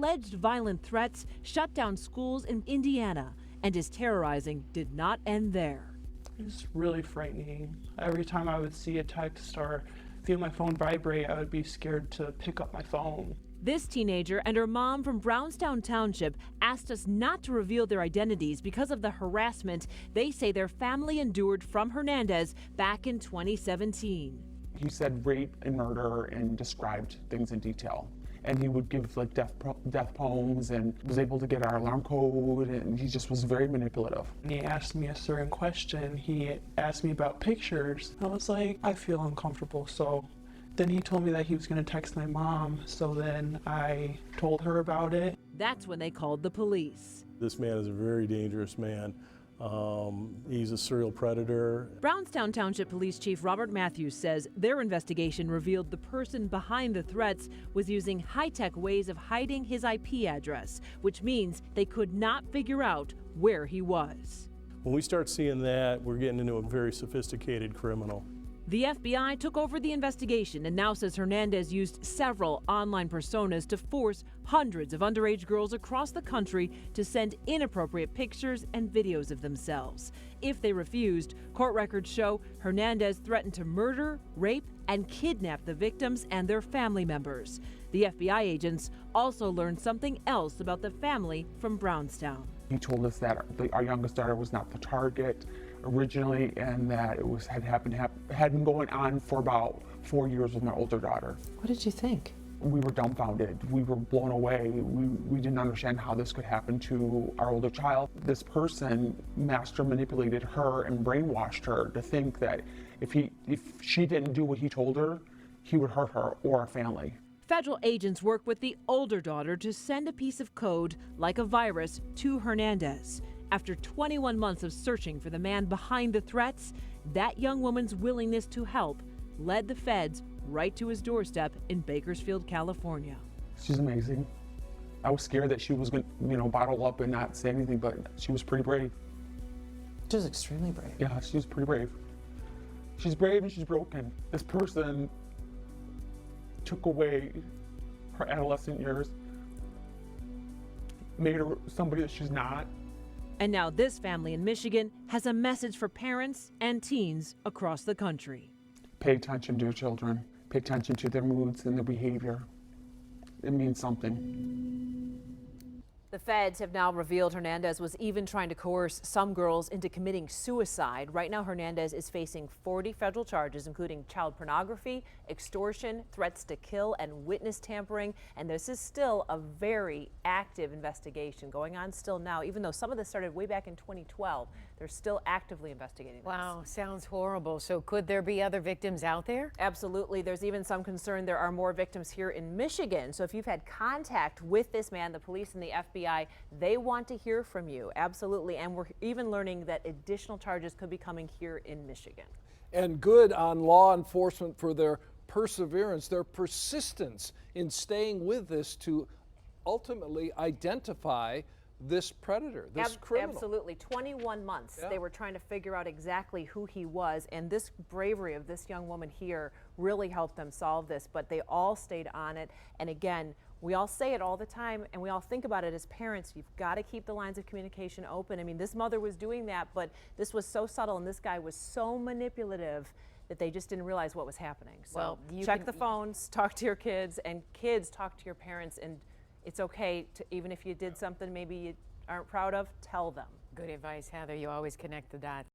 alleged violent threats shut down schools in Indiana, and his terrorizing did not end there. It's really frightening. Every time I would see a text or feel my phone vibrate, I would be scared to pick up my phone. This teenager and her mom from Brownstown Township asked us not to reveal their identities because of the harassment they say their family endured from Hernandez back in 2017. He said rape and murder and described things in detail. And he would give like death poems and was able to get our alarm code, and he just was very manipulative. And he asked me a certain question. He asked me about pictures. I was like, I feel uncomfortable. So then he told me that he was going to text my mom. So then I told her about it. That's when they called the police. This man is a very dangerous man. He's a serial predator. Brownstown Township Police Chief Robert Matthews says their investigation revealed the person behind the threats was using high-tech ways of hiding his IP address, which means they could not figure out where he was. When we start seeing that, we're getting into a very sophisticated criminal. The FBI took over the investigation and now says Hernandez used several online personas to force hundreds of underage girls across the country to send inappropriate pictures and videos of themselves. If they refused, court records show Hernandez threatened to murder, rape, and kidnap the victims and their family members. The FBI agents also learned something else about the family from Brownstown. He told us that our youngest daughter was not the target originally, and that it had been going on for about 4 years with my older daughter. What did you think? We were dumbfounded. We were blown away. We didn't understand how this could happen to our older child. This person master manipulated her and brainwashed her to think that if she didn't do what he told her, he would hurt her or our family. Federal agents work with the older daughter to send a piece of code, like a virus, to Hernandez. After 21 months of searching for the man behind the threats, that young woman's willingness to help led the feds right to his doorstep in Bakersfield, California. She's amazing. I was scared that she was going to, bottle up and not say anything, but she was pretty brave. She was extremely brave. Yeah, she was pretty brave. She's brave and she's broken. This person took away her adolescent years, made her somebody that she's not. And now this family in Michigan has a message for parents and teens across the country. Pay attention to your children. Pay attention to their moods and their behavior. It means something. The feds have now revealed Hernandez was even trying to coerce some girls into committing suicide. Right now, Hernandez is facing 40 federal charges, including child pornography, extortion, threats to kill, and witness tampering. And this is still a very active investigation going on still now, even though some of this started way back in 2012. They're still actively investigating this. Wow, sounds horrible. So could there be other victims out there? Absolutely. There's even some concern there are more victims here in Michigan. So if you've had contact with this man, the police and the FBI, they want to hear from you. Absolutely. And we're even learning that additional charges could be coming here in Michigan. And good on law enforcement for their perseverance, their persistence in staying with this to ultimately identify this predator, this criminal. Absolutely. 21 months. Yeah. They were trying to figure out exactly who he was, and this bravery of this young woman here really helped them solve this, but they all stayed on it. And again, we all say it all the time, and we all think about it as parents. You've got to keep the lines of communication open. I mean, this mother was doing that, but this was so subtle, and this guy was so manipulative that they just didn't realize what was happening. So Well, check the phones, talk to your kids, and kids talk to your parents. And it's okay to, even if you did something maybe you aren't proud of, tell them. Good advice, Heather. You always connect the dots.